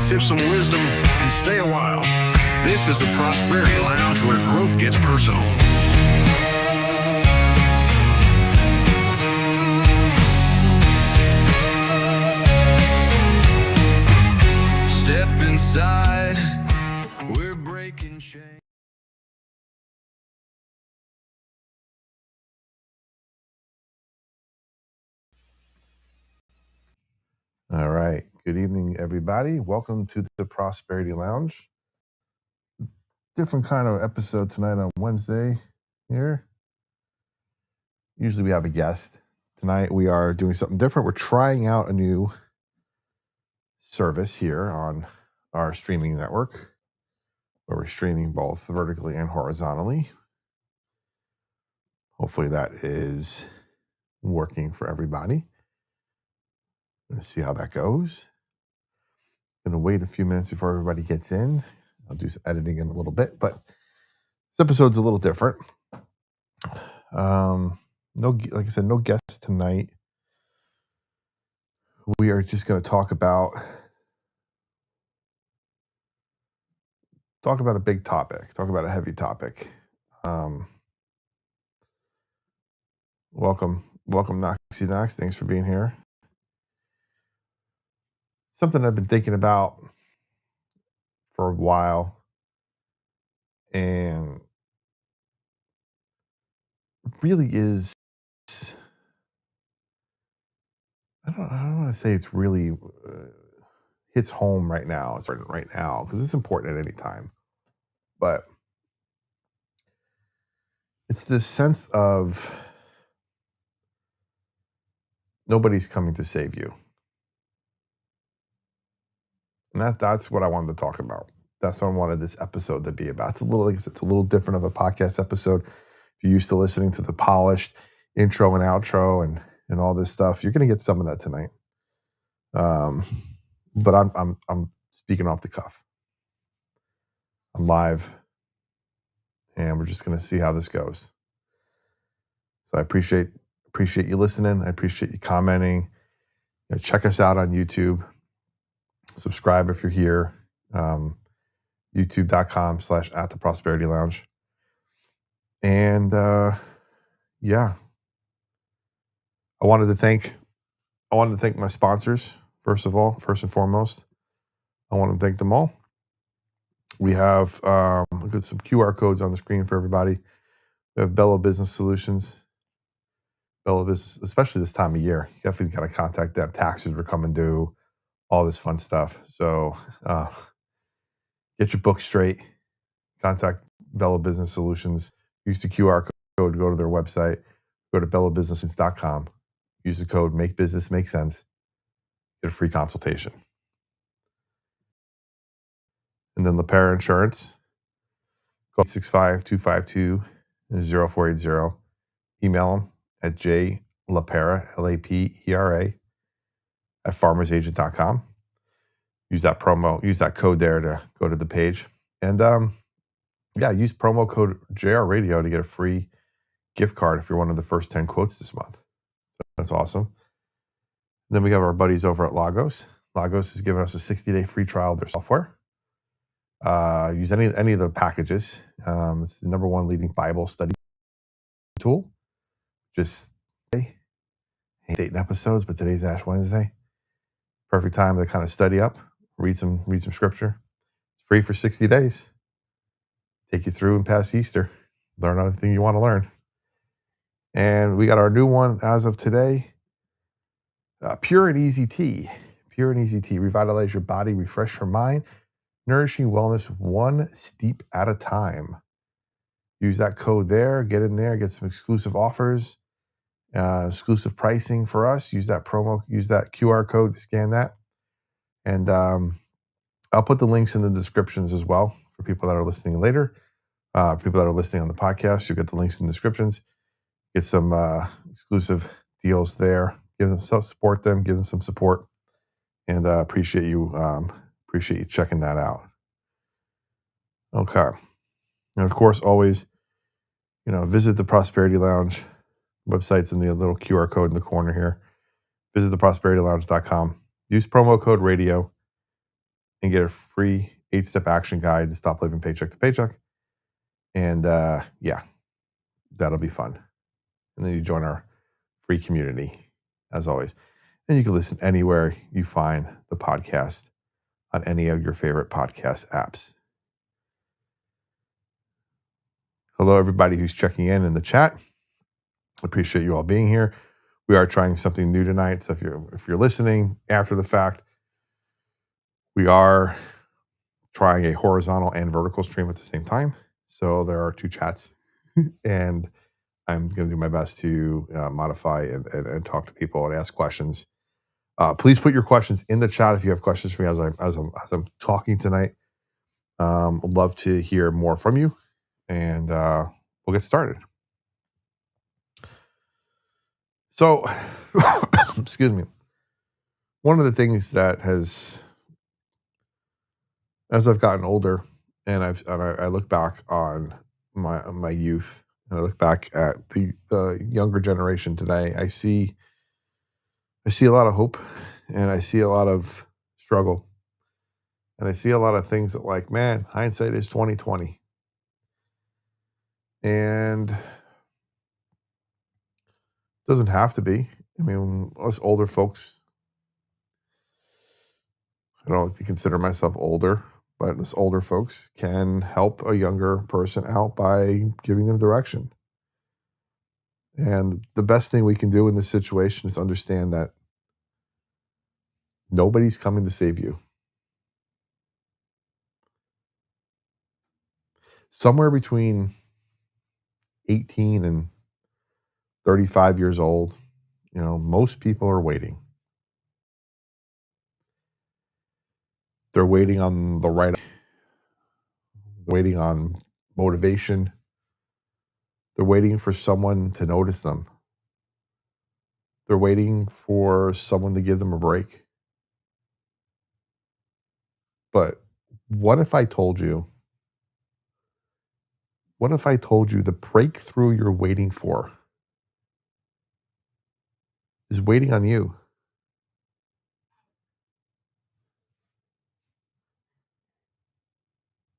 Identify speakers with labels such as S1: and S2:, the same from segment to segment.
S1: sip some wisdom, and stay a while. This is the Prosperity Lounge, where growth gets personal. Step inside, we're breaking chains.
S2: All right. Good evening, everybody. Welcome to the Prosperity Lounge. Different kind of episode tonight on Wednesday here. Usually we have a guest. Tonight we are doing something different. We're trying out a new service here on our streaming network, where we're streaming both vertically and horizontally. Hopefully that is working for everybody. Let's see how that goes. Going to wait a few minutes before everybody gets in. I'll do some editing in a little bit, but this episode's a little different. Like I said, no guests tonight. We are just going to talk about a big topic, talk about a heavy topic. Welcome, Noxy Knox. Thanks for being here. Something I've been thinking about for a while, and really is, I don't want to say it's really hits home right now. It's right now because it's important at any time, but it's this sense of nobody's coming to save you. And that's what I wanted to talk about. That's what I wanted this episode to be about. It's a little, like I said, it's a little different of a podcast episode. If you're used to listening to the polished intro and outro and all this stuff, you're going to get some of that tonight. But I'm speaking off the cuff. I'm live, and we're just going to see how this goes. So I appreciate you listening. I appreciate you commenting. Check us out on YouTube. Subscribe if you're here. YouTube.com/@theprosperitylounge. And yeah, I wanted to thank my sponsors first and foremost. I want to thank them all. We have got some QR codes on the screen for everybody. We have Bello Business Solutions. Bello Business, especially this time of year, you definitely got to contact them. Taxes are coming due, all this fun stuff. So get your book straight. Contact Bello Business Solutions. Use the QR code to go to their website. Go to bellobusiness.com. Use the code Make Business Make Sense. Get a free consultation. And then LaPera Insurance. Call 865-252-0480. Email them at jlapera, LAPERA, @farmersagent.com. Use that code there to go to the page. And use promo code JR Radio to get a free gift card if you're one of the first 10 quotes this month. So that's awesome. Then we have our buddies over at Lagos. Lagos is giving us a 60-day free trial of their software. Use any of the packages. It's the #1 leading Bible study tool. Just hate dating episodes, but today's Ash Wednesday. Perfect time to kind of study up, read some scripture. It's free for 60 days. Take you through and past Easter. Learn everything you want to learn. And we got our new one as of today. Pure and Easy Tea. Pure and Easy Tea. Revitalize your body, refresh your mind. Nourishing wellness one steep at a time. Use that code there. Get in there. Get some exclusive offers. Exclusive pricing for us. Use that QR code to scan that. And I'll put the links in the descriptions as well for people that are listening later. People that are listening on the podcast, you'll get the links in the descriptions. Get some exclusive deals there. Support them. Give them some support. And appreciate you checking that out. Okay. And of course, always, visit the Prosperity Lounge. Website's in the little QR code in the corner here. Visit theprosperitylounge.com. Use promo code radio. and get a free 8-step action guide to stop living paycheck to paycheck. And yeah, that'll be fun. And then you join our free community, as always. And you can listen anywhere you find the podcast on any of your favorite podcast apps. Hello, everybody who's checking in the chat. Appreciate you all being here. We are trying something new tonight. So if you're listening after the fact, we are trying a horizontal and vertical stream at the same time. So there are two chats, and I'm going to do my best to modify and talk to people and ask questions. Please put your questions in the chat if you have questions for me as I'm talking tonight. I'd love to hear more from you, and we'll get started. So, excuse me. One of the things that has, as I've gotten older, and I look back on my youth, and I look back at the younger generation today, I see a lot of hope, and I see a lot of struggle, and I see a lot of things that, like, man, hindsight is 2020, and it doesn't have to be. I mean, us older folks, I don't like to consider myself older, but us older folks can help a younger person out by giving them direction. And the best thing we can do in this situation is understand that nobody's coming to save you. Somewhere between 18 and 35 years old, most people are waiting. They're waiting on the right, waiting on motivation. They're waiting for someone to notice them. They're waiting for someone to give them a break. But what if I told you the breakthrough you're waiting for is waiting on you?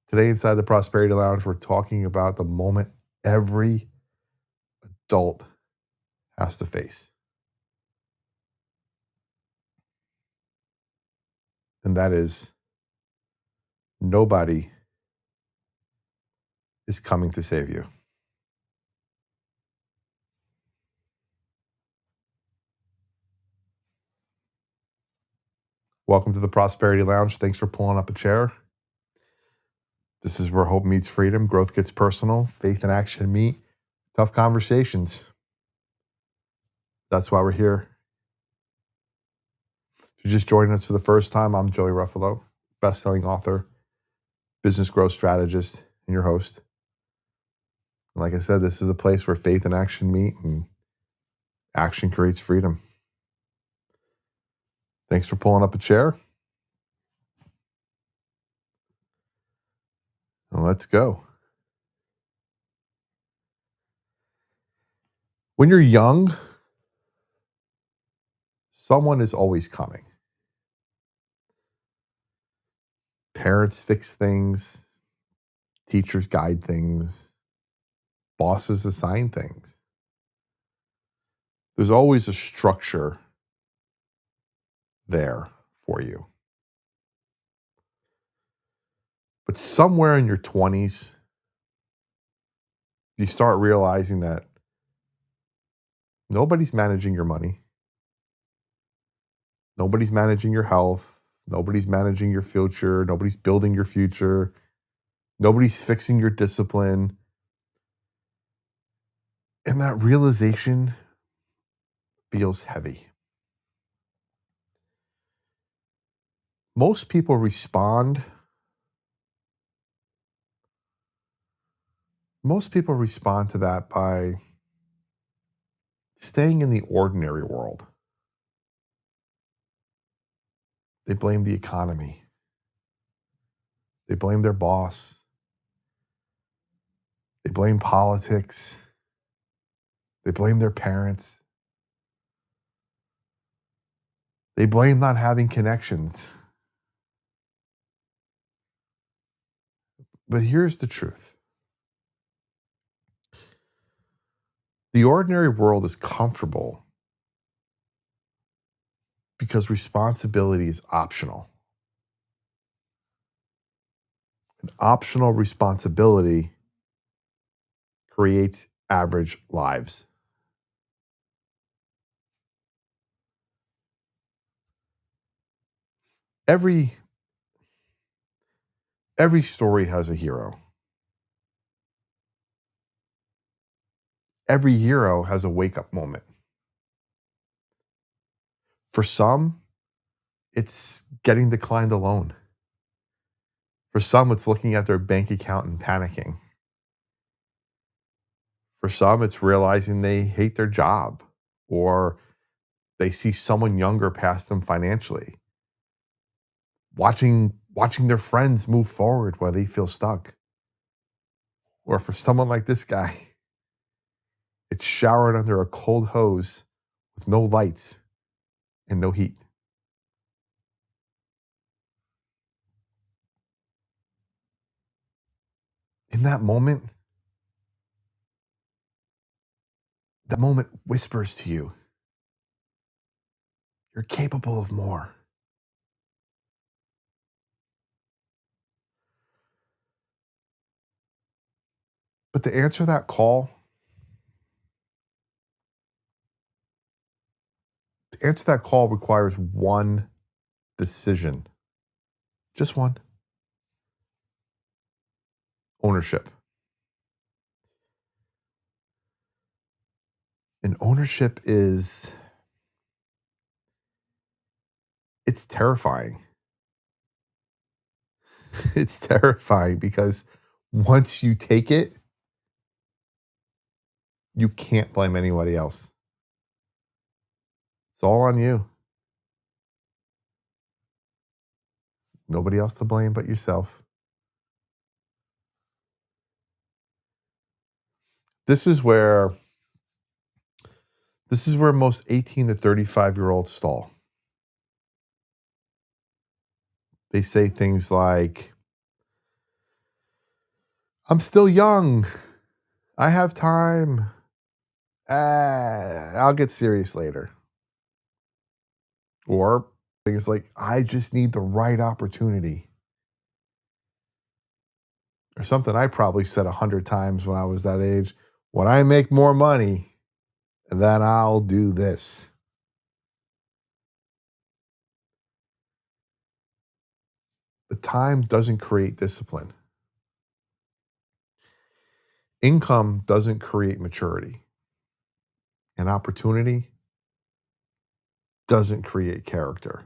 S2: Today, inside the Prosperity Lounge, we're talking about the moment every adult has to face. And that is, nobody is coming to save you. Welcome to the Prosperity Lounge. Thanks for pulling up a chair. This is where hope meets freedom, growth gets personal, faith and action meet, tough conversations. That's why we're here. If you're just joining us for the first time, I'm Joey Ruffalo, best-selling author, business growth strategist, and your host. And like I said, this is a place where faith and action meet, and action creates freedom. Thanks for pulling up a chair. And let's go. When you're young, someone is always coming. Parents fix things, teachers guide things, bosses assign things. There's always a structure there for you. But somewhere in your 20s, you start realizing that nobody's managing your money. Nobody's managing your health. Nobody's managing your future. Nobody's building your future. Nobody's fixing your discipline. And that realization feels heavy. Most people respond to that by staying in the ordinary world. They blame the economy. They blame their boss. They blame politics. They blame their parents. They blame not having connections. But here's the truth. The ordinary world is comfortable because responsibility is optional. And optional responsibility creates average lives. Every story has a hero. Every hero has a wake-up moment. For some, it's getting declined a loan. For some, it's looking at their bank account and panicking. For some, it's realizing they hate their job or they see someone younger past them financially. Watching their friends move forward while they feel stuck. Or for someone like this guy, it's showered under a cold hose with no lights and no heat. In that moment whispers to you, you're capable of more. But to answer that call requires one decision. Just one. Ownership. And ownership it's terrifying. It's terrifying because once you take it, you can't blame anybody else. It's all on you. Nobody else to blame but yourself. This is where most 18 to 35-year-olds stall. They say things like, I'm still young. I have time. I'll get serious later. Or things like, I just need the right opportunity. Or something I probably said 100 times when I was that age. When I make more money, then I'll do this. But time doesn't create discipline. Income doesn't create maturity. And opportunity doesn't create character.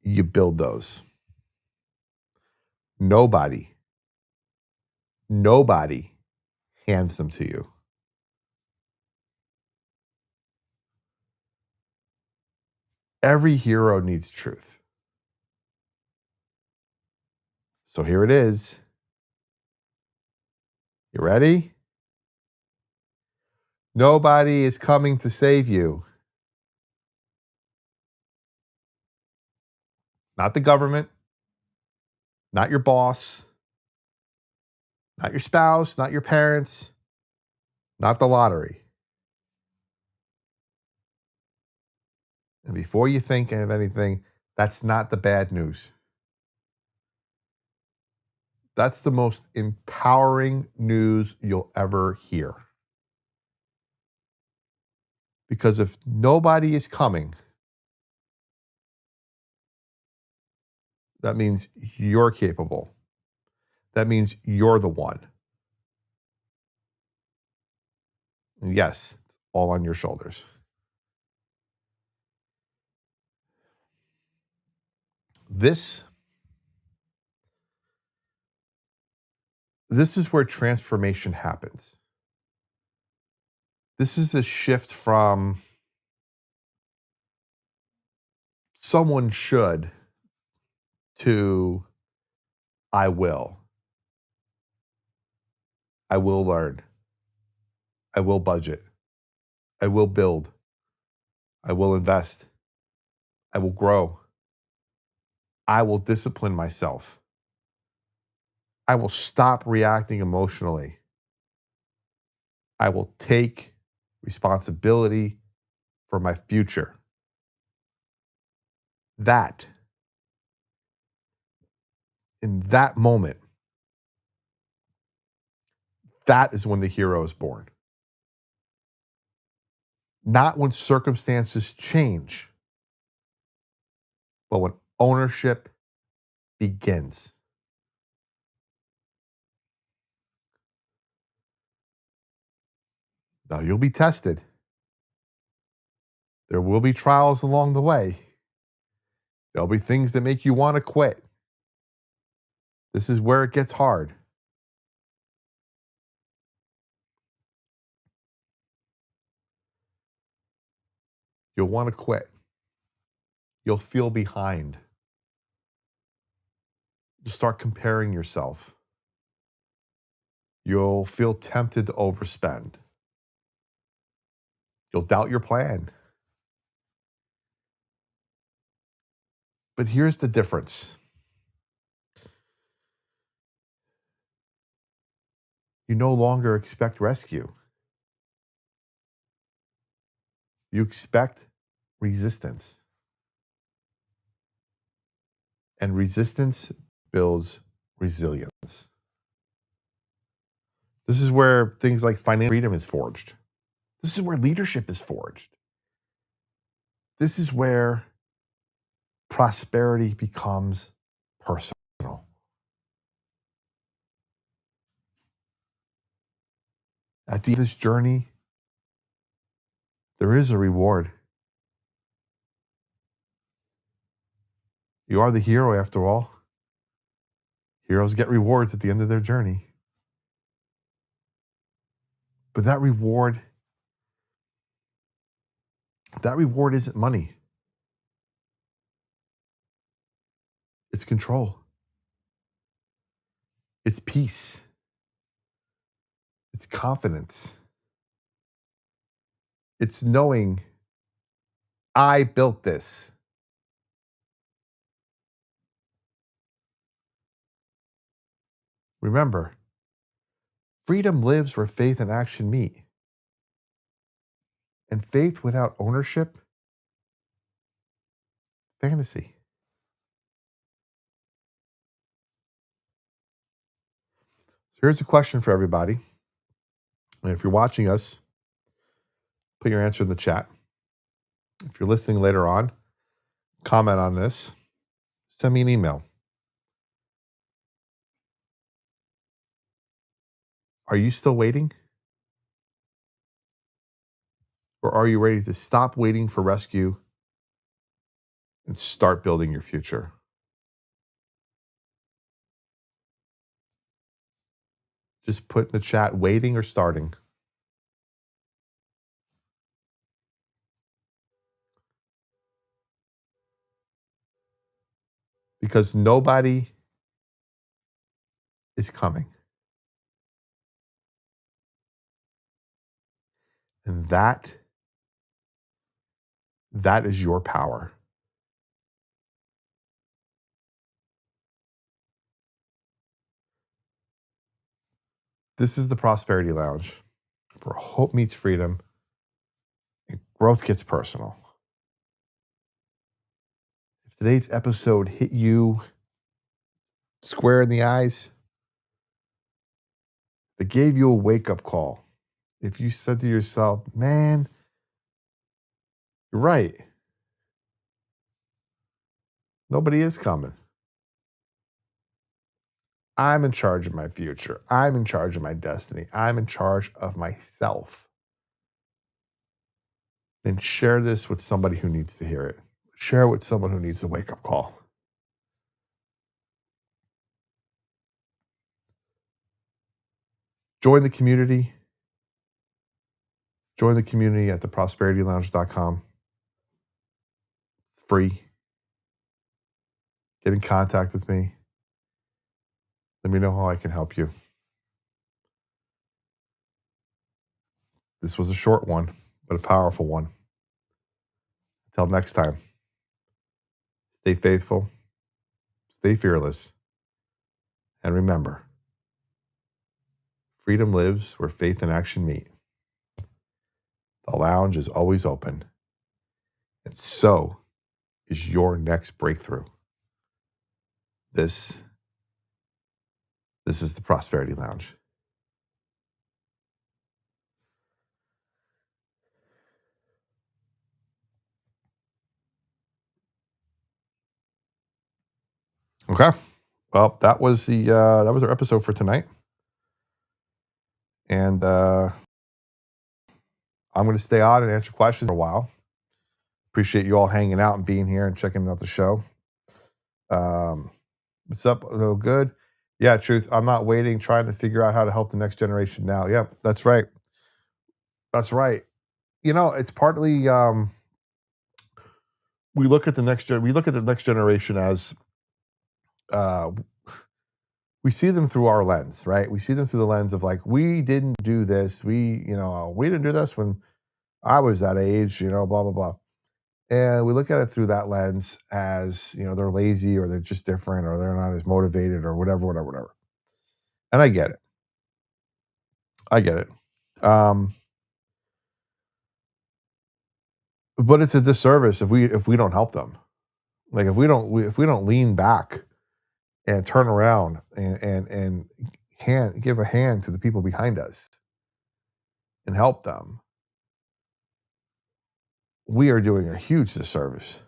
S2: You build those. Nobody hands them to you. Every hero needs truth. So here it is. You ready? Nobody is coming to save you. Not the government, not your boss, not your spouse, not your parents, not the lottery. And before you think of anything, that's not the bad news. That's the most empowering news you'll ever hear. Because if nobody is coming, that means you're capable. That means you're the one. And yes, it's all on your shoulders. This is where transformation happens. This is a shift from someone should to I will. I will learn. I will budget. I will build. I will invest. I will grow. I will discipline myself. I will stop reacting emotionally. I will take responsibility for my future. That, in that moment, that is when the hero is born. Not when circumstances change, but when ownership begins. Now, you'll be tested. There will be trials along the way. There'll be things that make you want to quit. This is where it gets hard. You'll want to quit. You'll feel behind. You'll start comparing yourself. You'll feel tempted to overspend. You'll doubt your plan. But here's the difference. You no longer expect rescue. You expect resistance. And resistance builds resilience. This is where things like financial freedom is forged. This is where leadership is forged. This is where prosperity becomes personal. At the end of this journey, there is a reward. You are the hero after all. Heroes get rewards at the end of their journey. But that reward isn't money. It's control. It's peace. It's confidence. It's knowing I built this. Remember, freedom lives where faith and action meet. And faith without ownership, fantasy. So here's a question for everybody. And if you're watching us, put your answer in the chat. If you're listening later on, comment on this. Send me an email. Are you still waiting? Or are you ready to stop waiting for rescue and start building your future? Just put in the chat waiting or starting. Because nobody is coming. And that is your power. This is the Prosperity Lounge, where hope meets freedom and growth gets personal. If today's episode hit you square in the eyes, if it gave you a wake-up call, if you said to yourself, man, you're right. Nobody is coming. I'm in charge of my future. I'm in charge of my destiny. I'm in charge of myself. Then share this with somebody who needs to hear it. Share it with someone who needs a wake-up call. Join the community. Join the community at theprosperitylounge.com. It's free. Get in contact with me. Let me know how I can help you. This was a short one, but a powerful one. Until next time, stay faithful, Stay fearless. And remember, freedom lives where faith and action meet. The lounge is always open. And so is your next breakthrough. This is the Prosperity Lounge. Okay. Well, that was our episode for tonight. And I'm going to stay on and answer questions for a while. Appreciate you all hanging out and being here and checking out the show. What's up? No good. Yeah, truth. I'm not waiting, trying to figure out how to help the next generation now. Yeah, that's right. That's right. It's partly we look at the next generation as uh, we see them through our lens, right? We see them through the lens of like, we didn't do this. We didn't do this when I was that age, blah, blah, blah. And we look at it through that lens as, they're lazy or they're just different or they're not as motivated or whatever, whatever, whatever. And I get it. I get it. But it's a disservice if we don't help them. Like if we don't lean back and turn around and give a hand to the people behind us and help them, we are doing a huge disservice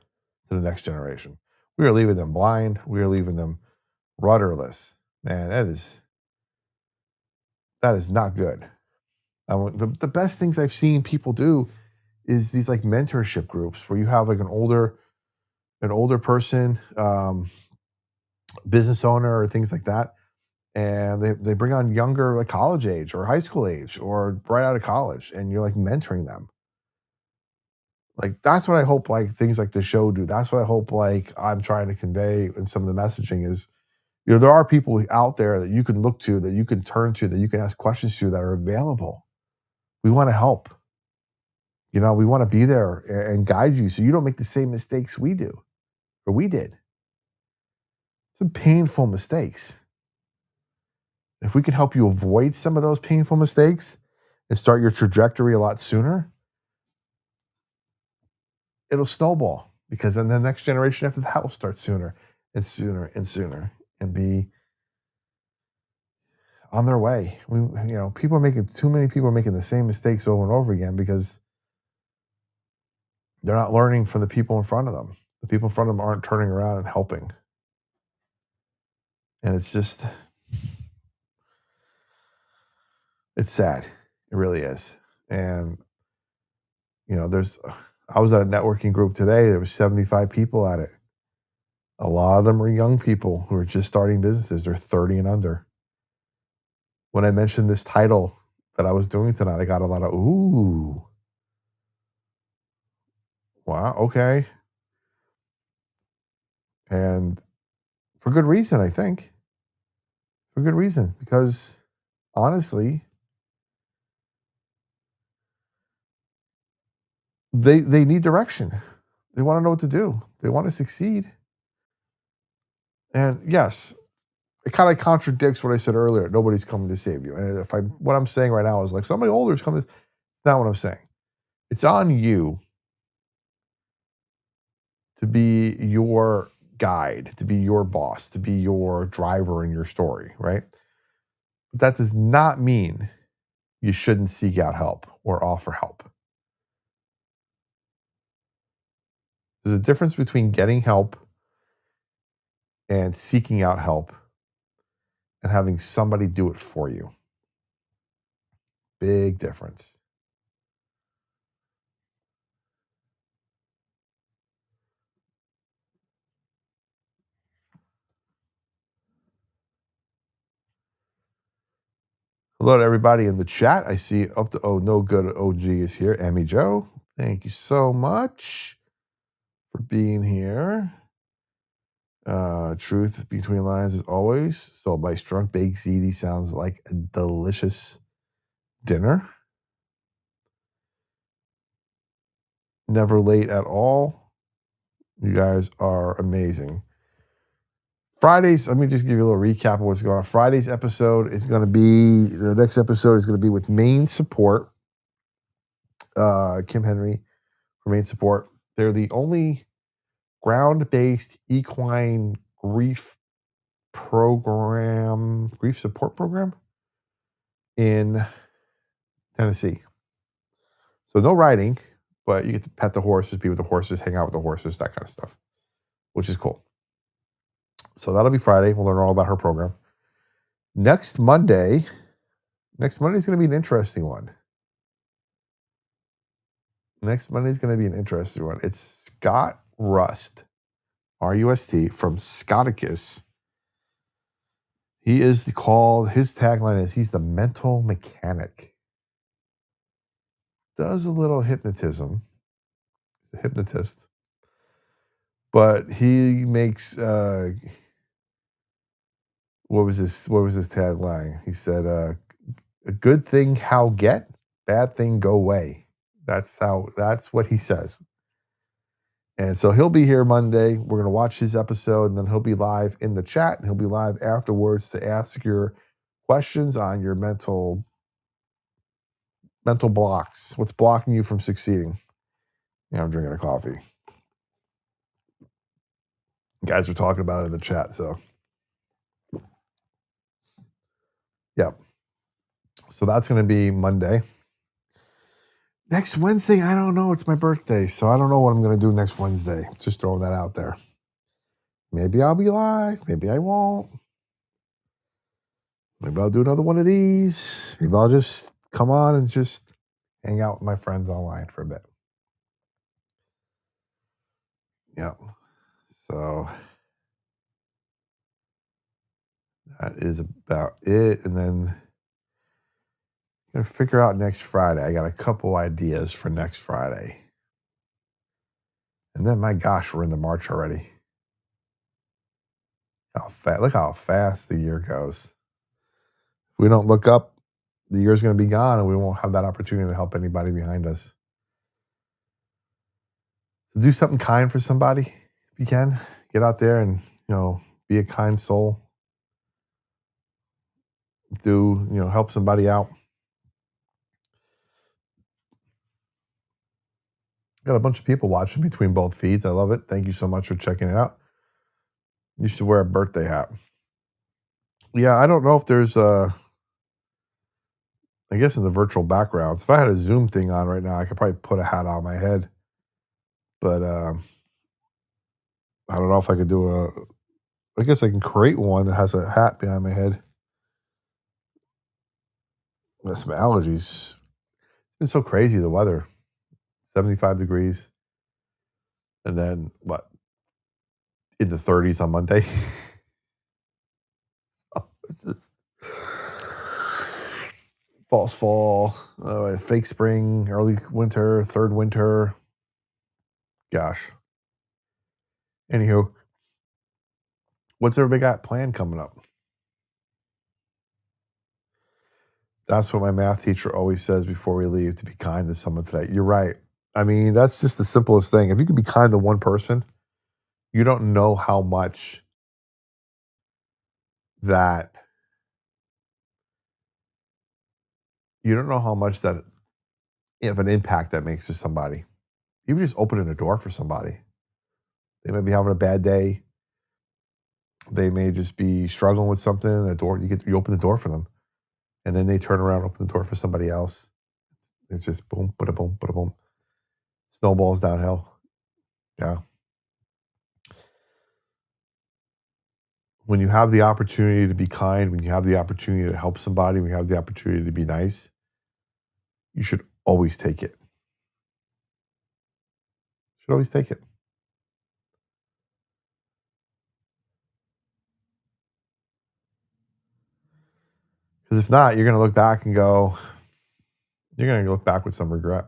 S2: to the next generation. We are leaving them blind. We are leaving them rudderless. Man, that is not good. The best things I've seen people do is these like mentorship groups where you have like an older person, business owner or things like that, and they bring on younger, like college age or high school age or right out of college, and you're like mentoring them. Like that's what I hope like things like the show do. That's what I hope like I'm trying to convey in some of the messaging is, there are people out there that you can look to, that you can turn to, that you can ask questions to that are available. We want to help. We want to be there and guide you so you don't make the same mistakes we do or we did. Some painful mistakes. If we can help you avoid some of those painful mistakes and start your trajectory a lot sooner, it'll snowball because then the next generation after that will start sooner and sooner and sooner and be on their way. Too many people are making the same mistakes over and over again because they're not learning from the people in front of them. The people in front of them aren't turning around and helping. And it's sad. It really is. And, I was at a networking group today. There was 75 people at it. A lot of them are young people who are just starting businesses. They're 30 and under. When I mentioned this title that I was doing tonight, I got a lot of, ooh, wow, okay. And for good reason, I think. For good reason. Because honestly, they need direction. They want to know what to do. They want to succeed. And yes, it kind of contradicts what I said earlier. Nobody's coming to save you. And what I'm saying right now is like somebody older is coming. It's not what I'm saying. It's on you to be your guide, to be your boss, to be your driver in your story, right? But that does not mean you shouldn't seek out help or offer help. There's a difference between getting help and seeking out help and having somebody do it for you. Big difference. Hello to everybody in the chat. I see no good OG is here. Emmy Joe, thank you so much for being here. Truth between lines as always. So by Strunk Baked Ziti sounds like a delicious dinner. Never late at all. You guys are amazing. Fridays, let me just give you a little recap of what's going on. Friday's episode is going to be, the next episode is going to be with Main Support, Kim Henry from Main Support. They're the only ground-based equine grief support program in Tennessee. So no riding, but you get to pet the horses, be with the horses, hang out with the horses, that kind of stuff, which is cool. So that'll be Friday. We'll learn all about her program. Next Monday is going to be an interesting one. Next Monday is going to be an interesting one. It's Scott Rust, R-U-S-T, from Scotticus. He is his tagline is he's the mental mechanic. Does a little hypnotism. He's a hypnotist. But he makes what was his tagline? He said, a good thing how get, bad thing go away. That's what he says. And so he'll be here Monday. We're going to watch his episode, and then he'll be live in the chat, and he'll be live afterwards to ask your questions on your mental blocks. What's blocking you from succeeding? Yeah, I'm drinking a coffee. You guys are talking about it in the chat, so yeah. So that's going to be Monday. Next Wednesday, I don't know. It's my birthday, so I don't know what I'm going to do next Wednesday. Just throwing that out there. Maybe I'll be live. Maybe I won't. Maybe I'll do another one of these. Maybe I'll just come on and just hang out with my friends online for a bit. Yep. So that is about it. And then I'm going to figure out next Friday. I got a couple ideas for next Friday. And then, my gosh, we're into March already. Look how fast the year goes. If we don't look up, the year's going to be gone, and we won't have that opportunity to help anybody behind us. So do something kind for somebody if you can. Get out there and, be a kind soul. Help somebody out. Got a bunch of people watching between both feeds. I love it. Thank you so much for checking it out. You should wear a birthday hat. Yeah, I don't know if there's I guess in the virtual backgrounds. If I had a Zoom thing on right now, I could probably put a hat on my head. But I don't know if I could do I guess I can create one that has a hat behind my head. Got some allergies. It's been so crazy, the weather. 75 degrees. And then, in the 30s on Monday. It's just false fall, fake spring, early winter, third winter. Gosh. Anywho, what's everybody got planned coming up? That's what my math teacher always says before we leave, to be kind to someone today. You're right. I mean, that's just the simplest thing. If you can be kind to one person, you don't know how much that of an impact that makes to somebody. Even just opening a door for somebody. They may be having a bad day. They may just be struggling with something. You open the door for them, and then they turn around, and open the door for somebody else. It's just boom, bada boom, bada boom. Snowballs downhill. Yeah. When you have the opportunity to be kind, when you have the opportunity to help somebody, when you have the opportunity to be nice, you should always take it. Should always take it. Because if not, you're going to look back with some regret.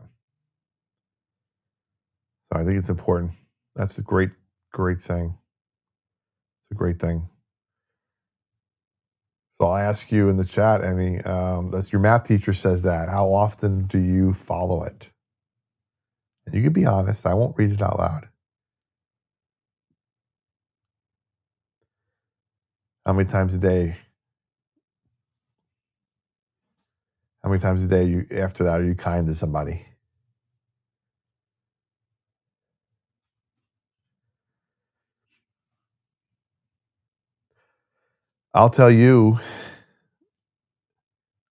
S2: So I think it's important. That's a great, great saying. It's a great thing. So I'll ask you in the chat, Emmy, that's your math teacher says that. How often do you follow it? And you can be honest. I won't read it out loud. How many times a day? How many times a day you after that are you kind to somebody? I'll tell you.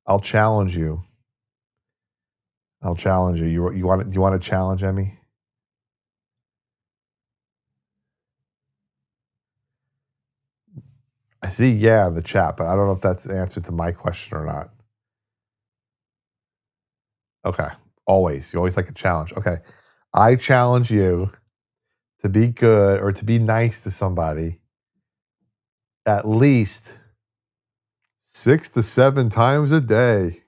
S2: I'll challenge you. I'll challenge you. You want you want a challenge, Emmy? I see yeah in the chat, but I don't know if that's the answer to my question or not. Okay. Always. You always like a challenge. Okay. I challenge you to be good or to be nice to somebody at least 6 to 7 times a day.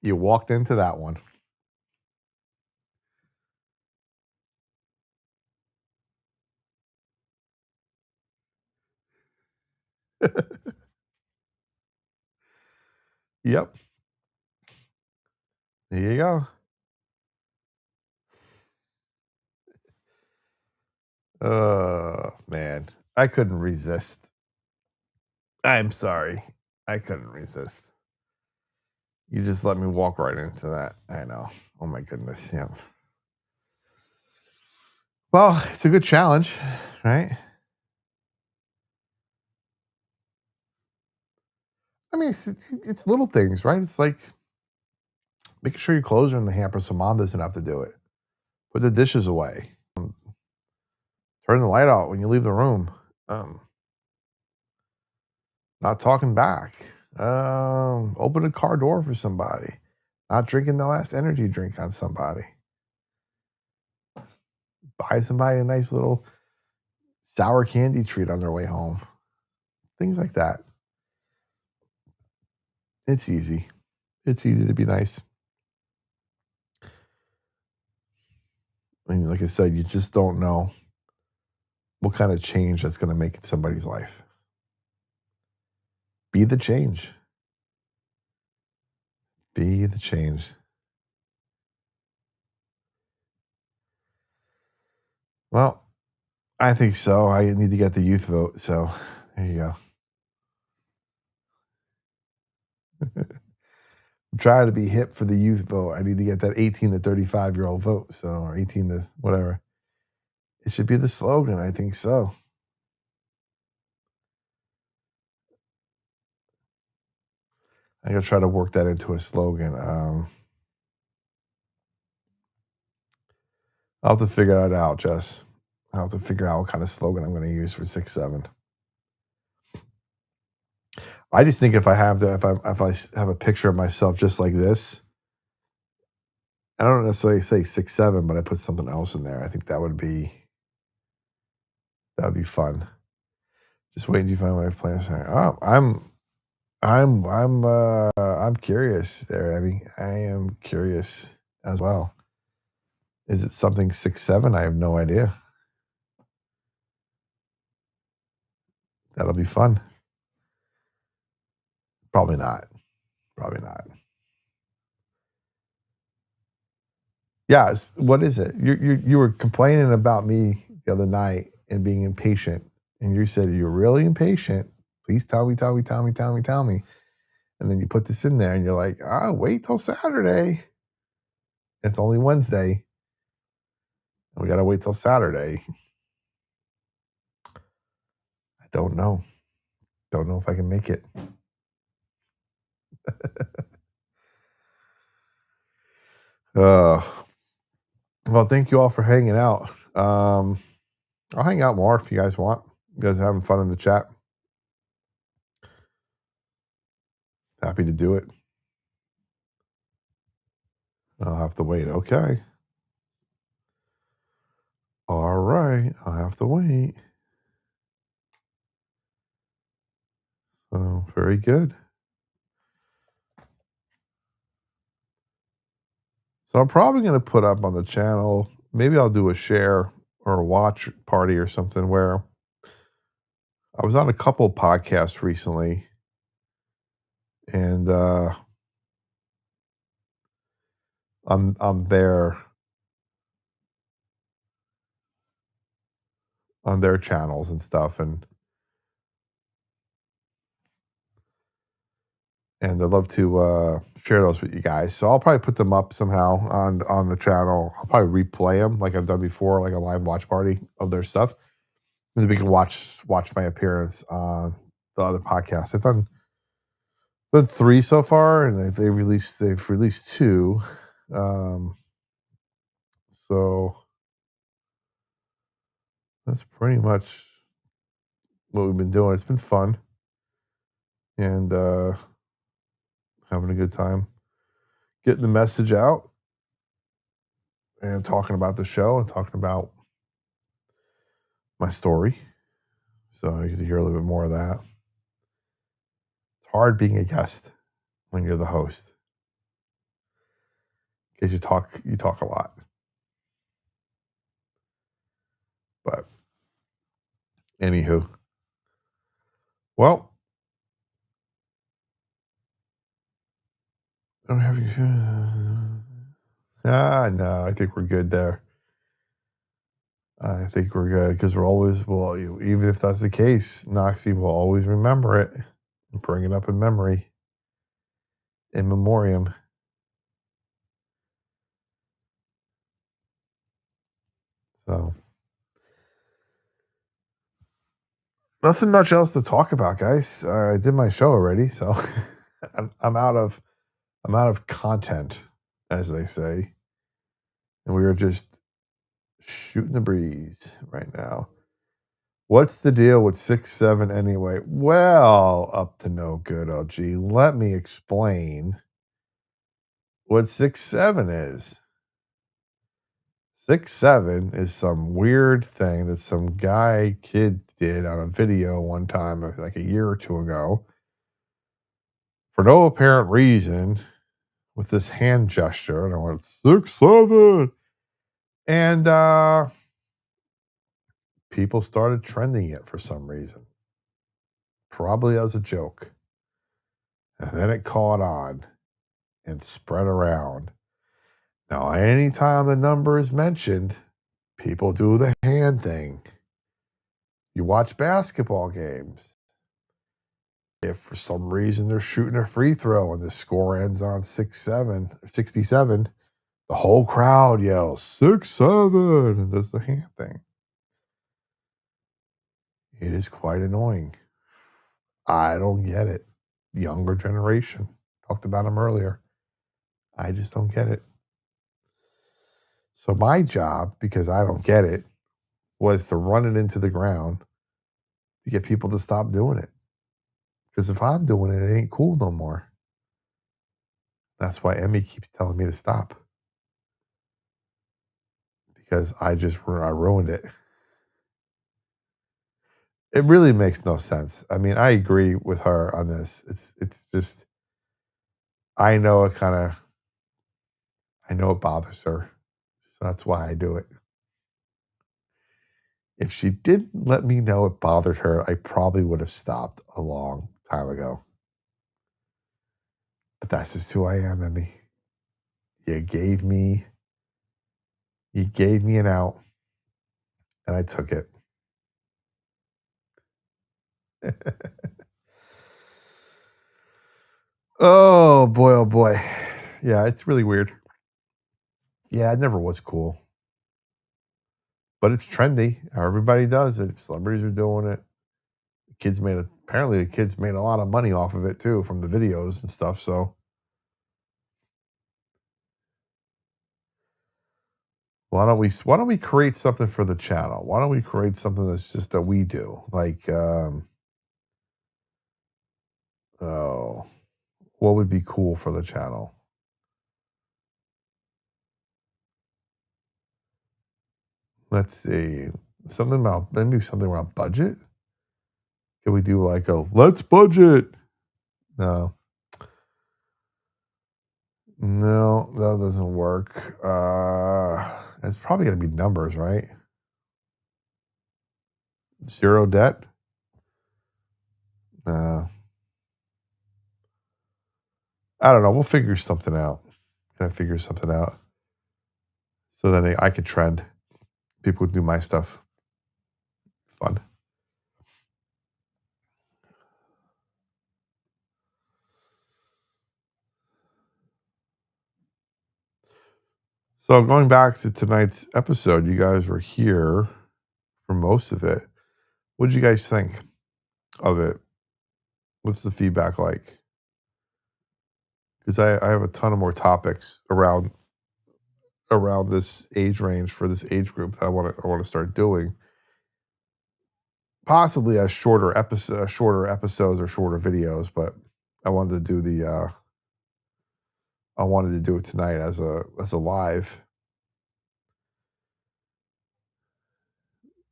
S2: You walked into that one. Yep. There you go. Oh, man. I couldn't resist. I'm sorry. I couldn't resist. You just let me walk right into that. I know. Oh my goodness. Yeah. Well, it's a good challenge, right? I mean, it's little things, right? It's like making sure your clothes are in the hamper so mom doesn't have to do it. Put the dishes away. Turn the light out when you leave the room. Um, Not talking back. Open a car door for somebody. Not drinking the last energy drink on somebody. Buy somebody a nice little sour candy treat on their way home. Things like that. It's easy. It's easy to be nice. I mean, like I said, you just don't know what kind of change that's going to make in somebody's life. Be the change. Be the change. Well, I think so. I need to get the youth vote. So there you go. I'm trying to be hip for the youth vote. I need to get that 18 to 35-year-old vote. So, or 18 to whatever. It should be the slogan. I think so. I gotta try to work that into a slogan. I'll have to figure that out, Jess. I'll have to figure out what kind of slogan I'm going to use for 6-7. I just think if I have the if I have a picture of myself just like this, I don't necessarily say 6-7, but I put something else in there. I think that would be fun. Just wait until you find what I've planned. Oh, I'm curious there, Abby. I am curious as well. Is it something 6-7? I have no idea. That'll be fun. Probably not. Probably not. Yes. What is it? You were complaining about me the other night and being impatient, and you said you're really impatient. Please tell me, tell me, tell me, tell me, tell me. And then you put this in there, and you're like, wait till Saturday. It's only Wednesday. We gotta wait till Saturday. I don't know. Don't know if I can make it. Well, thank you all for hanging out. I'll hang out more if you guys want. You guys are having fun in the chat. Happy to do it. I'll have to wait. Okay. All right. I'll have to wait. So, very good. So, I'm probably going to put up on the channel, maybe I'll do a share or a watch party or something where I was on a couple podcasts recently and I'm there on their channels and stuff, and I'd love to share those with you guys. So I'll probably put them up somehow on the channel. I'll probably replay them like I've done before, like a live watch party of their stuff. And we can watch my appearance on the other podcasts. I've done 3 so far, and they've released 2. Um, so that's pretty much what we've been doing. It's been fun and having a good time getting the message out and talking about the show and talking about my story. So you get to hear a little bit more of that. It's hard being a guest when you're the host because you talk a lot. But anywho, well, I don't have no, I think we're good there. I think we're good because we're always, well, even if that's the case, Noxie will always remember it and bring it up in memory, in memoriam. So, nothing much else to talk about, guys. I did my show already, so I'm out of content, as they say, and we are just shooting the breeze right now. What's the deal with 6'7" anyway? Well, up to no good, LG. Let me explain what 6'7" is. 6'7" is some weird thing that some kid did on a video one time, like a year or 2 ago, for no apparent reason, with this hand gesture, and I went 6'7", and people started trending it for some reason, probably as a joke, and then it caught on and spread around. Now, anytime the number is mentioned, people do the hand thing. You watch basketball games. If for some reason they're shooting a free throw and the score ends on 6-7 or 67, the whole crowd yells 6-7 and does the hand thing. It is quite annoying. I don't get it. The younger generation, talked about them earlier. I just don't get it. So my job, because I don't get it, was to run it into the ground to get people to stop doing it. Because if I'm doing it, it ain't cool no more. That's why Emmy keeps telling me to stop. Because I ruined it. It really makes no sense. I mean, I agree with her on this. It's just, I know it bothers her. So that's why I do it. If she didn't let me know it bothered her, I probably would have stopped a long time ago. But that's just who I am, Emmy. You gave me an out, and I took it. Oh boy, oh boy. Yeah, it's really weird. Yeah, it never was cool. But it's trendy. Everybody does it. Celebrities are doing it. Apparently the kids made a lot of money off of it too, from the videos and stuff. So why don't we create something for the channel? Why don't we create something that's just that we do? Like oh, what would be cool for the channel? Let's see. Maybe something around budget? Can we do like a let's budget? No. No, that doesn't work. It's probably gonna be numbers, right? 0 debt? Uh, I don't know. We'll figure something out. Can I figure something out? So then I could trend. People would do my stuff. fun. So going back to tonight's episode, you guys were here for most of it. What did you guys think of it? What's the feedback like? Because I have a ton of more topics around this age range for this age group that I want to start doing, possibly as shorter episodes or shorter videos. But I wanted to do I wanted to do it tonight as a live.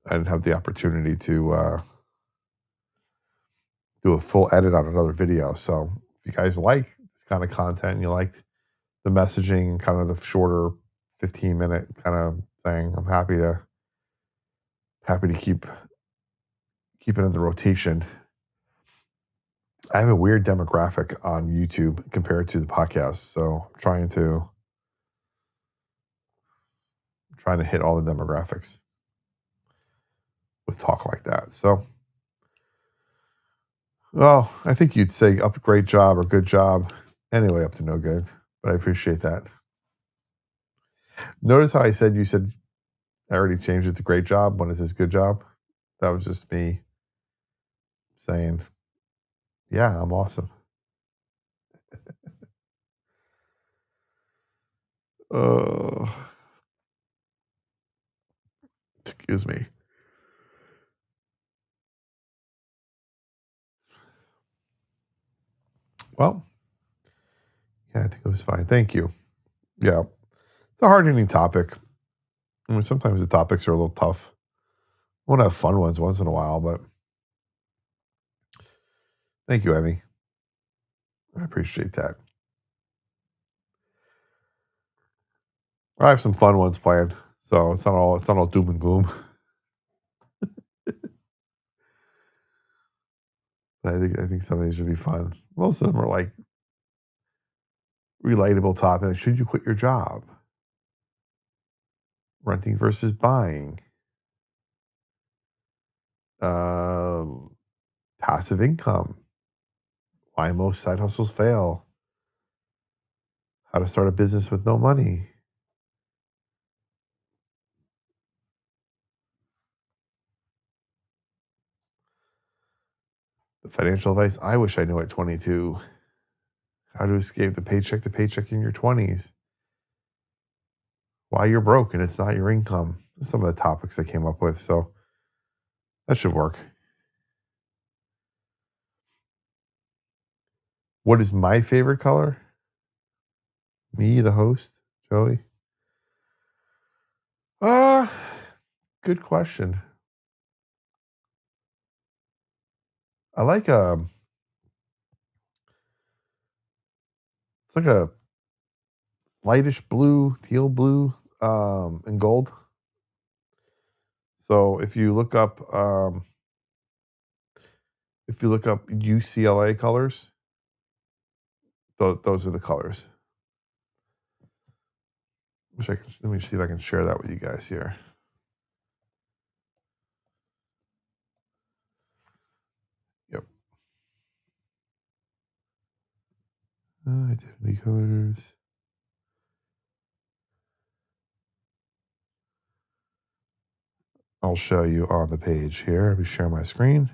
S2: I didn't have the opportunity to do a full edit on another video. So if you guys like this kind of content and you liked the messaging, kind of the shorter 15-minute kind of thing, I'm happy to keep it in the rotation. I have a weird demographic on YouTube compared to the podcast, so I'm trying to hit all the demographics with talk like that. So, well, I think you'd say up great job or good job. Anyway, up to no good, but I appreciate that. Notice how you said I already changed it to great job when it says good job. That was just me saying, yeah, I'm awesome. Uh, excuse me. Well, yeah, I think it was fine. Thank you. Yeah, it's a hard hitting topic. I mean, sometimes the topics are a little tough. I want to have fun ones once in a while, but thank you, Emmy. I appreciate that. I have some fun ones planned, so it's not all doom and gloom. I think some of these should be fun. Most of them are like relatable topics. Should you quit your job? Renting versus buying. Um, Passive income. Why most side hustles fail. How to start a business with no money. The financial advice I wish I knew at 22. How to escape the paycheck to paycheck in your 20s. Why you're broke and it's not your income. Some of the topics I came up with. So that should work. What is my favorite color? Me, the host, Joey. Uh, Good question. I like it's like a lightish blue, teal blue, and gold. So if you look up UCLA colors, those are the colors. Let me see if I can share that with you guys here. Yep. Identity colors. I'll show you on the page here. Let me share my screen.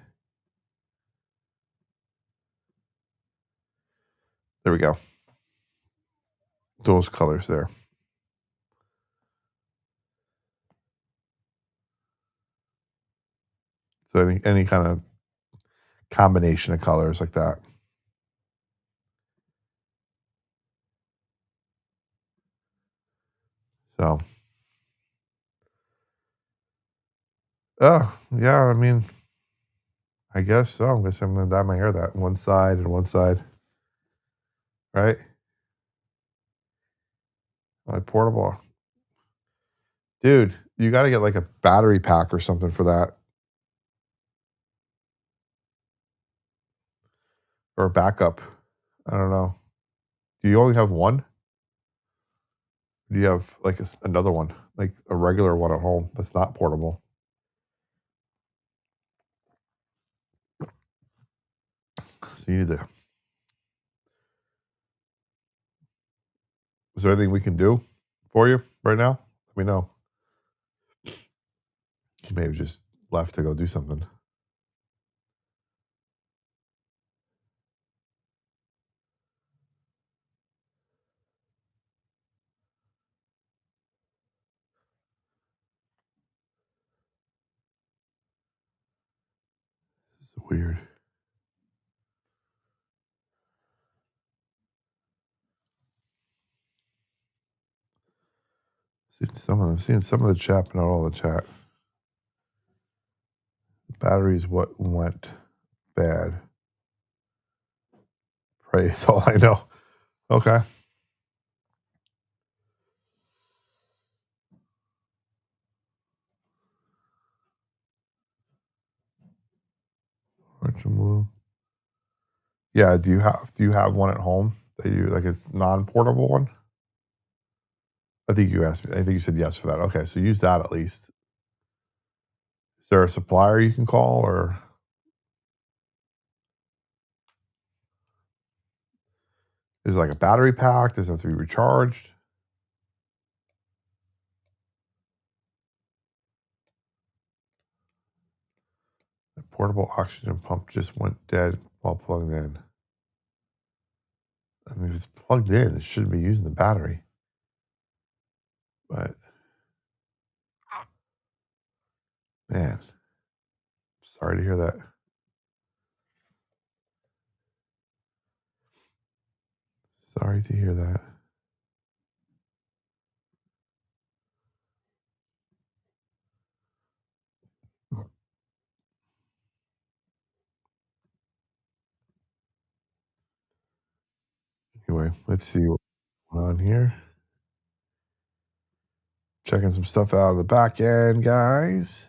S2: There we go. Those colors there. So any kind of combination of colors like that. So, oh yeah, I mean, I guess so. I guess I'm gonna dye my hair that one side and one side, right? Like portable, dude. You got to get like a battery pack or something for that, or a backup. I don't know. Do you only have one? Do you have like another one, like a regular one at home that's not portable? So you need to. Is there anything we can do for you right now? Let me know. You may have just left to go do something. It's weird. Seeing some of the chat, but not all the chat. The battery is what went bad. Pray is all I know. Okay. Orange and blue. Yeah. Do you have one at home that you like a non-portable one? I think you asked me. I think you said yes for that. Okay, so use that at least. Is there a supplier you can call, or is it like a battery pack? Does it have to be recharged? The portable oxygen pump just went dead while plugged in. I mean, if it's plugged in, it shouldn't be using the battery. But man, sorry to hear that. Sorry to hear that. Anyway, let's see what's going on here. Checking some stuff out of the back end, guys.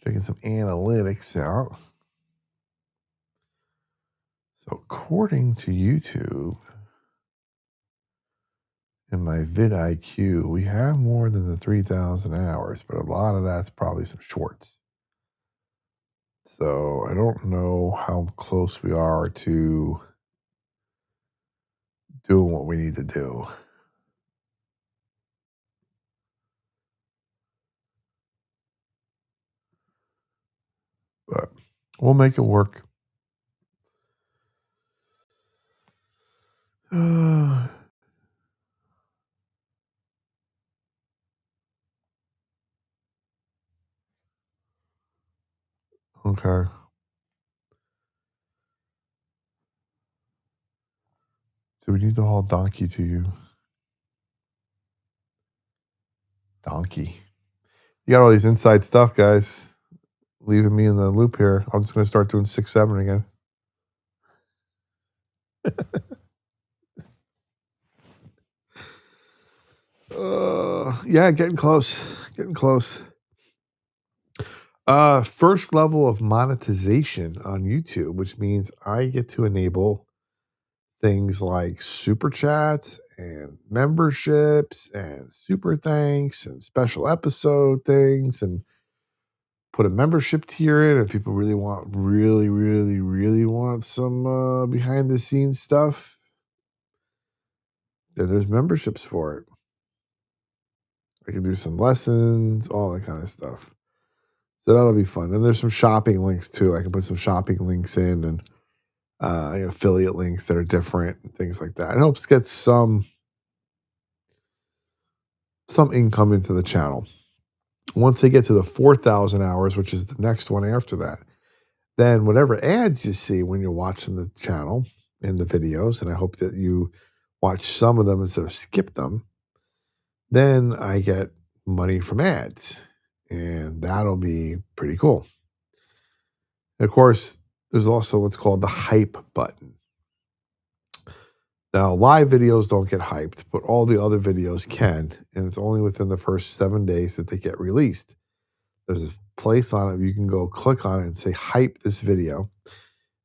S2: Checking some analytics out. So according to YouTube in my vidIQ, we have more than the 3,000 hours, but a lot of that's probably some shorts. So I don't know how close we are to doing what we need to do. But we'll make it work. Okay. So we need to haul donkey to you. Donkey. You got all these inside stuff, guys. Leaving me in the loop here. I'm just going to start doing 6-7 again. Yeah, getting close. Getting close. First level of monetization on YouTube, which means I get to enable things like super chats and memberships and super thanks and special episode things and put a membership tier in if people really want some behind the scenes stuff. Then there's memberships for it. I can do some lessons, all that kind of stuff. So that'll be fun. And there's some shopping links too. I can put some shopping links in and affiliate links that are different and things like that. It helps get some income into the channel. Once they get to the 4,000 hours, which is the next one after that, then whatever ads you see when you're watching the channel in the videos, and I hope that you watch some of them instead of skip them, then I get money from ads, and that'll be pretty cool. And of course, there's also what's called the hype button. Now, live videos don't get hyped, but all the other videos can, and it's only within the first 7 days that they get released. There's a place on it you can go click on it and say, hype this video.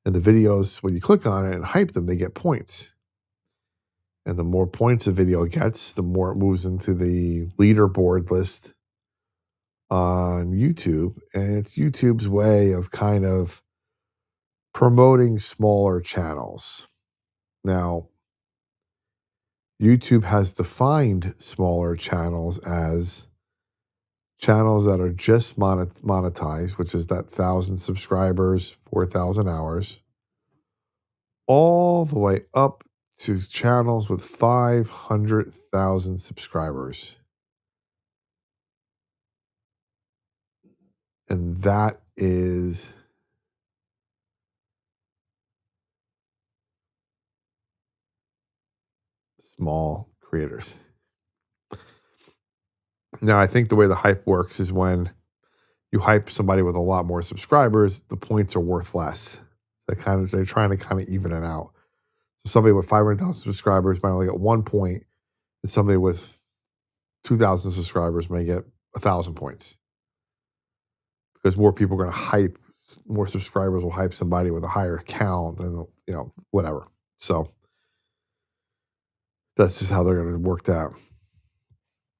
S2: And the videos, when you click on it and hype them, they get points. And the more points a video gets, the more it moves into the leaderboard list on YouTube. And it's YouTube's way of kind of promoting smaller channels. Now, YouTube has defined smaller channels as channels that are just monetized, which is that 1,000 subscribers, 4,000 hours, all the way up to channels with 500,000 subscribers. And that is small creators. Now, I think the way the hype works is when you hype somebody with a lot more subscribers, the points are worth less. They're trying to kind of even it out. So somebody with 500,000 subscribers might only get 1 point, and somebody with 2,000 subscribers may get 1,000 points because more people are going to hype. More subscribers will hype somebody with a higher count than whatever. So that's just how they're going to work that.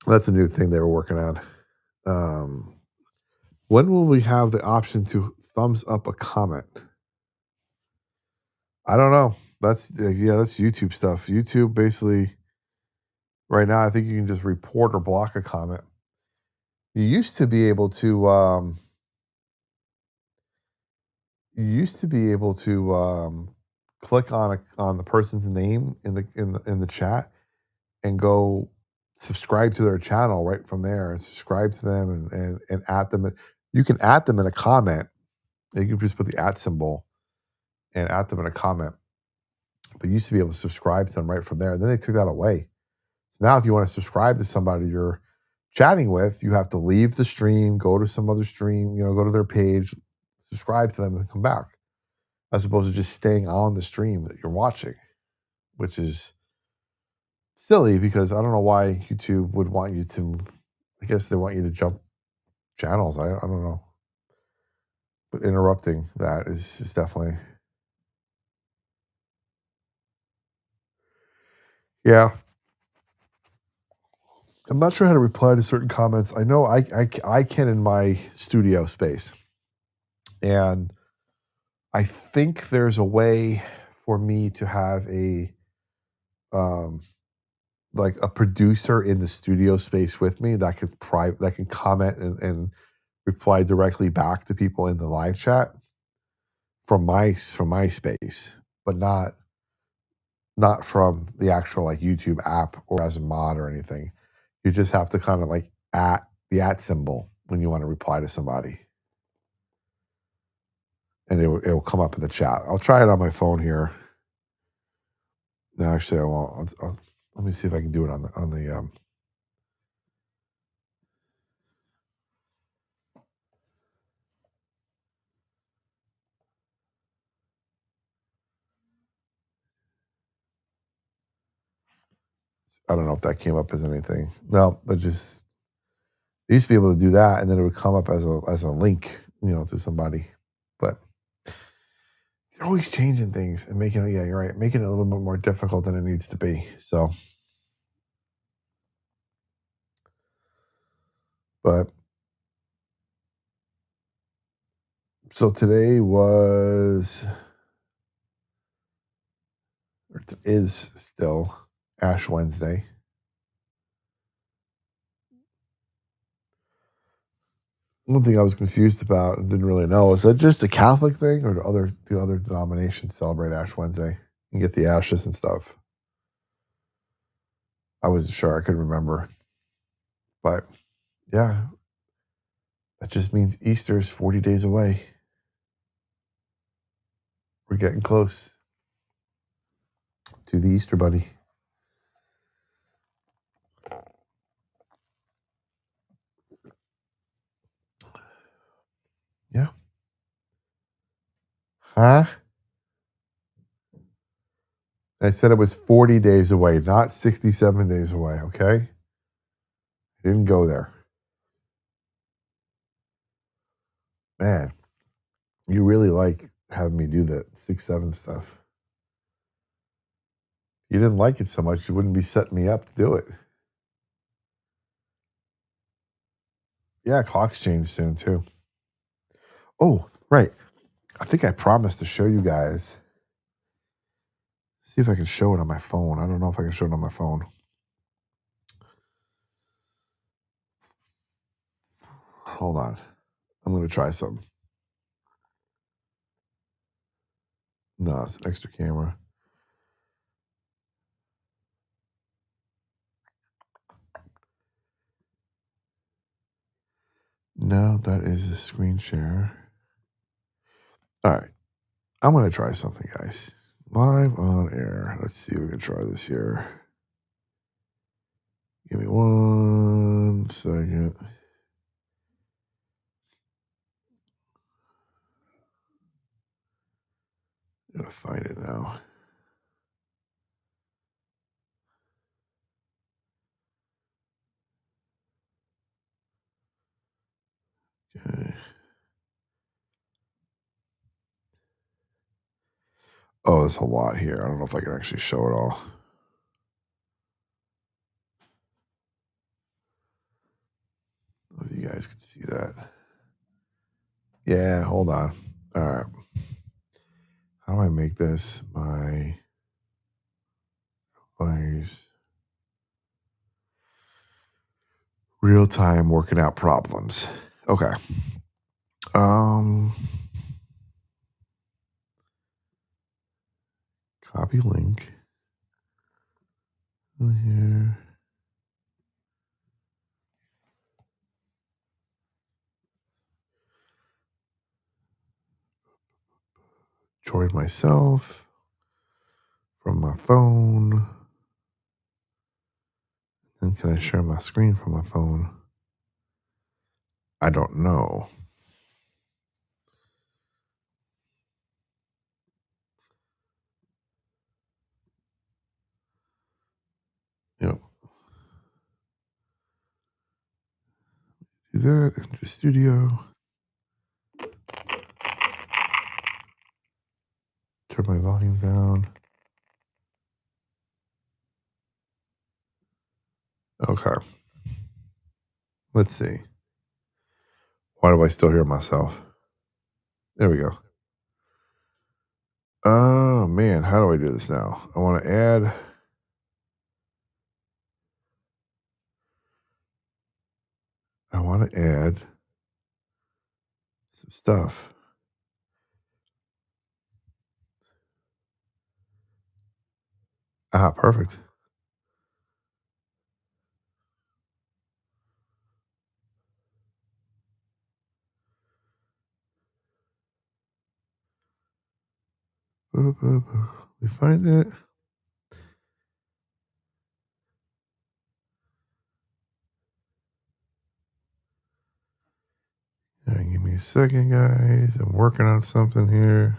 S2: That's a new thing they were working on. When will we have the option to thumbs up a comment? I don't know. That's YouTube stuff. YouTube basically right now, I think you can just report or block a comment. You used to be able to click on the person's name in the chat and go subscribe to their channel right from there and subscribe to them and at them. You can at them in a comment. You can just put the at symbol and at them in a comment. But you used to be able to subscribe to them right from there. And then they took that away. So now if you want to subscribe to somebody you're chatting with, you have to leave the stream, go to some other stream, go to their page, subscribe to them and come back. As opposed to just staying on the stream that you're watching, which is silly because I don't know why YouTube would want you to. I guess they want you to jump channels. I don't know, but interrupting that is definitely yeah. I'm not sure how to reply to certain comments. I know I can in my studio space, and I think there's a way for me to have a um like a producer in the studio space with me that can comment and reply directly back to people in the live chat from my space, but not from the actual like YouTube app or as a mod or anything. You just have to kind of like at the at symbol when you want to reply to somebody, and it will come up in the chat. I'll try it on my phone here. No, actually, I won't. Let me see if I can do it on the. I don't know if that came up as anything. No, that just I used to be able to do that, and then it would come up as a link, to somebody. But they're always changing things and making it. Yeah, you're right. Making it a little bit more difficult than it needs to be. But today is still Ash Wednesday. One thing I was confused about and didn't really know, is that just a Catholic thing, or do other denominations celebrate Ash Wednesday and get the ashes and stuff? I wasn't sure. I couldn't remember. But yeah, that just means Easter's 40 days away. We're getting close to the Easter Bunny. Yeah. Huh? I said it was 40 days away, not 67 days away, okay? Didn't go there. Man, you really like having me do that 6-7 stuff. You didn't like it so much, you wouldn't be setting me up to do it. Yeah, clocks change soon too. Oh, right. I think I promised to show you guys. See if I can show it on my phone. I don't know if I can show it on my phone. Hold on. I'm going to try something. No, it's an extra camera. No, that is a screen share. All right. I'm going to try something, guys. Live on air. Let's see if we can try this here. Give me 1 second. Gotta find it now. Okay. Oh, there's a lot here. I don't know if I can actually show it all. If you guys can see that. Yeah, hold on. All right. How do I make this my real-time working out problems? Okay. Copy link. Here. Join myself from my phone. And can I share my screen from my phone? I don't know. Yep. Do that. Enter studio. Turn my volume down. Okay. Let's see. Why do I still hear myself? There we go. Oh, man. How do I do this now? I want to add. I want to add some stuff. Ah, perfect. We find it. Give me a second, guys. I'm working on something here.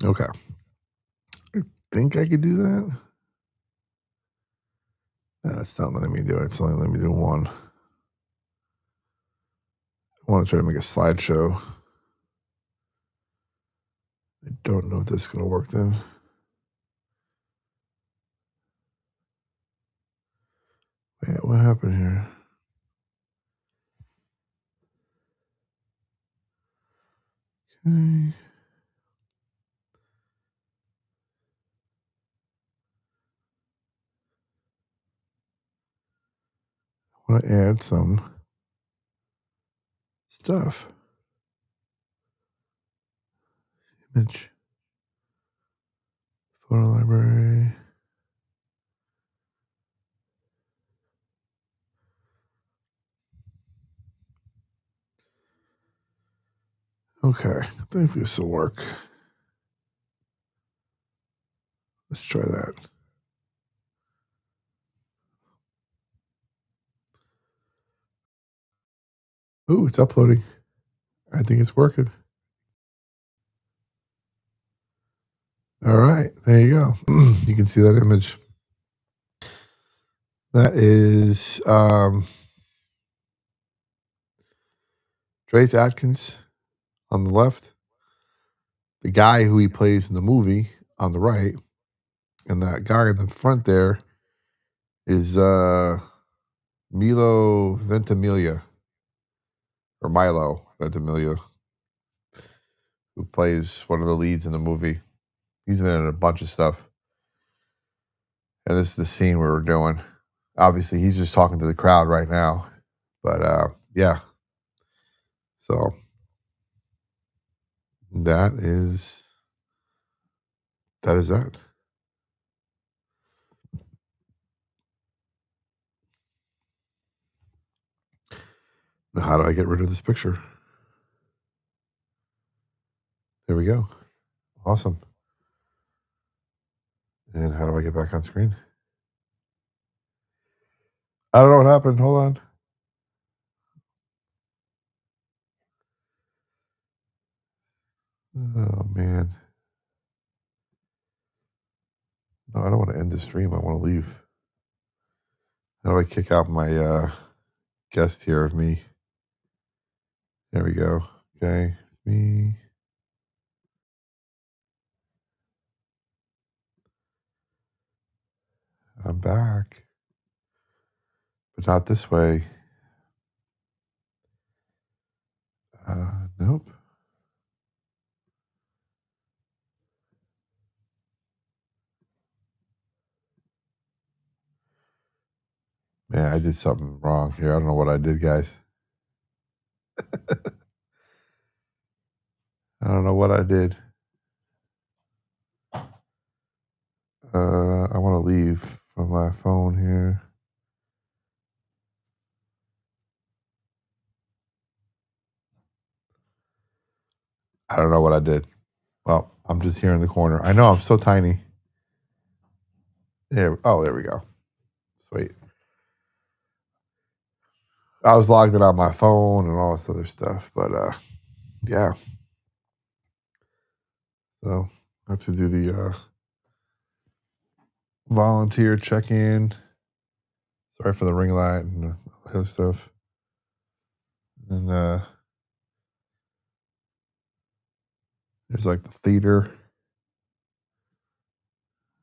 S2: Okay. I think I could do that. No, it's not letting me do it. It's only letting me do one. I want to try to make a slideshow. I don't know if this is going to work then. Wait, what happened here? Okay. I want to add some stuff. Image. Photo library. Okay. I think this will work. Let's try that. Ooh, it's uploading. I think it's working. All right. There you go. You can see that image. That is Trace Atkins on the left. The guy who he plays in the movie on the right, and that guy in the front there is Milo Ventimiglia, or Milo Ventimiglia, who plays one of the leads in the movie. He's been in a bunch of stuff. And this is the scene we were doing. Obviously, he's just talking to the crowd right now. But yeah. So that is that. Now, how do I get rid of this picture? There we go. Awesome. And how do I get back on screen? I don't know what happened. Hold on. Oh, man. No, I don't want to end the stream. I want to leave. How do I kick out my guest here of me? There we go. Okay. It's me. I'm back. But not this way. Nope. Man, I did something wrong here. I don't know what I did, guys. I don't know what I did. I want to leave from my phone here. I don't know what I did. Well, I'm just here in the corner. I know I'm so tiny. There we go. Sweet. I was logged in on my phone and all this other stuff, but yeah. So I have to do the volunteer check-in. Sorry for the ring light and the other stuff. And there's like the theater.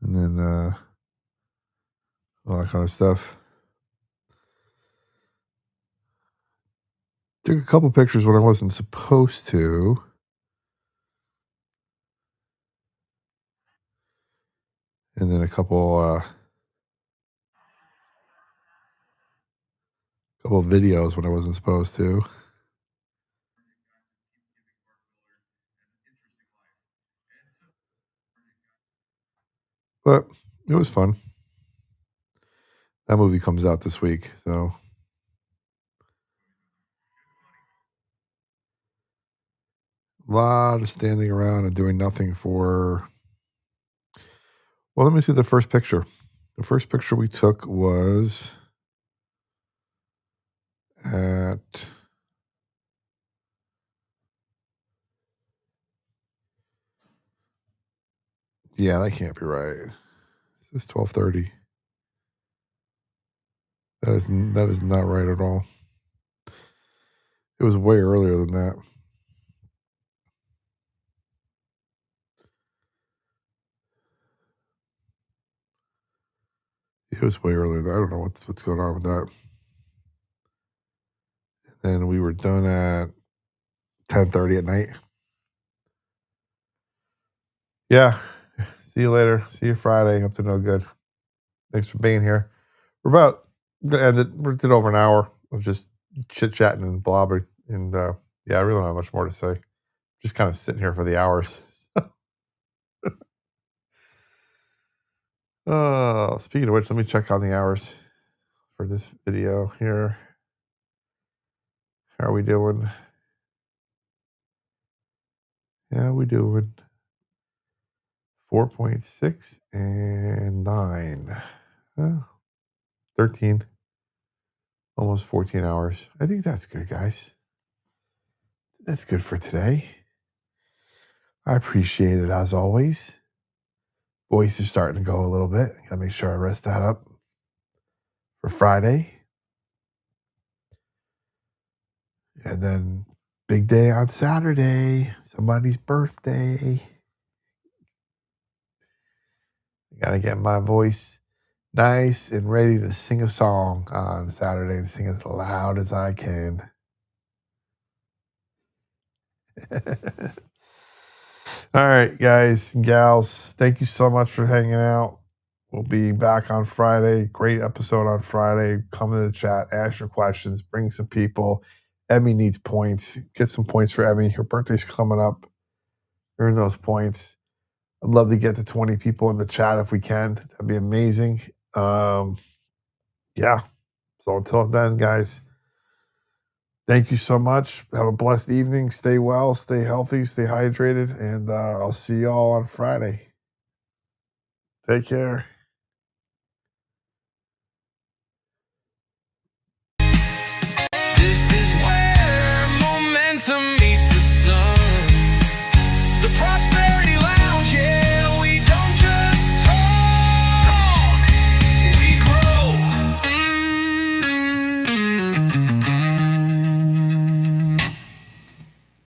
S2: And then all that kind of stuff. Took a couple pictures when I wasn't supposed to. And then a couple of videos when I wasn't supposed to. But it was fun. That movie comes out this week, so a lot of standing around and doing nothing for. Well, let me see the first picture. The first picture we took was at. Yeah, that can't be right. This is 12:30. That is not right at all. It was way earlier than that. It was way earlier than that. I don't know what's going on with that. And we were done at 10:30 at night. Yeah. See you later. See you Friday. Up to no good. Thanks for being here. We're about to end it. We did over an hour of just chit chatting and blobbering. And yeah, I really don't have much more to say. Just kind of sitting here for the hours. Speaking of which, let me check on the hours for this video here. How are we doing? Yeah, we doing 4.6 and 9. 13. Almost 14 hours. I think that's good, guys. That's good for today. I appreciate it as always. Voice is starting to go a little bit. Gotta make sure I rest that up for Friday. And then big day on Saturday. Somebody's birthday. I gotta get my voice nice and ready to sing a song on Saturday and sing as loud as I can. All right, guys and gals, thank you so much for hanging out. We'll be back on Friday. Great episode on Friday. Come to the chat, ask your questions, bring some people. Emmy needs points. Get some points for Emmy. Her birthday's coming up. Earn those points. I'd love to get to 20 people in the chat if we can. That'd be amazing. Yeah. So until then, guys, thank you so much. Have a blessed evening. Stay well, stay healthy, stay hydrated, and I'll see y'all on Friday. Take care.
S3: This is where momentum